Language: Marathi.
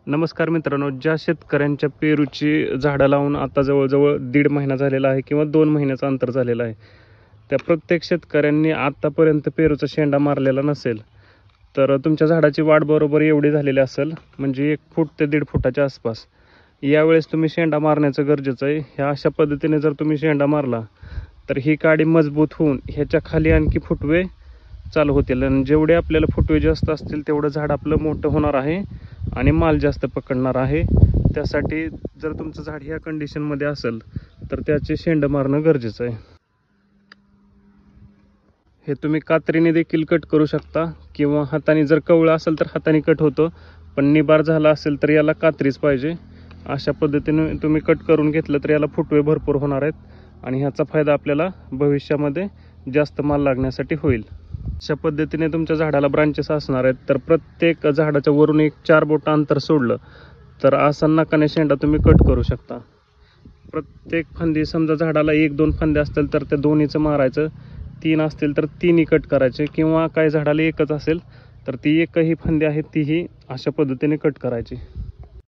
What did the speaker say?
नमस्कार मित्रांनो, ज्या शेतकऱ्यांच्या पेरूची झाडं लावून आता जवळजवळ 1.5 महिना झालेला आहे किंवा 2 महिन्याचं अंतर झालेलं आहे, त्या प्रत्येक शेतकऱ्यांनी आत्तापर्यंत पेरूचा शेंडा मारलेला नसेल तर तुमच्या झाडाची वाढ बरोबर एवढी झालेली असेल, म्हणजे 1 फूट ते 1.5 फुटाच्या आसपास. यावेळेस तुम्ही शेंडा मारण्याचं गरजेचं आहे. ह्या अशा पद्धतीने जर तुम्ही शेंडा मारला तर ही काडी मजबूत होऊन ह्याच्या खाली आणखी फुटवे चालू होतील, आणि जेवढे आपल्याला फुटवे जास्त असतील तेवढं झाड आपलं मोठं होणार आहे आणि माल जास्त पकडणार आहे. त्यासाठी जर तुमचं झाड ह्या कंडिशनमध्ये असेल तर त्याचे शेंड मारणं गरजेचं आहे. हे तुम्ही कात्रीने देखील कट करू शकता किंवा हाताने, जर कवळं असेल तर हाताने कट होतं, पण निबार झाला असेल तर याला कात्रीच पाहिजे. अशा पद्धतीने तुम्ही कट करून घेतलं तर याला फुटवे भरपूर होणार आहेत आणि ह्याचा फायदा आपल्याला भविष्यामध्ये जास्त माल लागण्यासाठी होईल. अशा पद्धतीने तुमच्या झाडाला ब्रांचेस असणार आहेत, तर प्रत्येक झाडाच्या वरून 4 बोट अंतर सोडलं तर आसन्नाकाने शेंडा तुम्ही कट करू शकता. प्रत्येक फांदी, समजा झाडाला 1-2 फांद्या असतील तर त्या दोन्हीचं मारायचं, 3 असतील तर 3ही कट करायचे, किंवा काही झाडाला एकच असेल तर ती एकही फांदी आहे तीही अशा पद्धतीने कट करायची.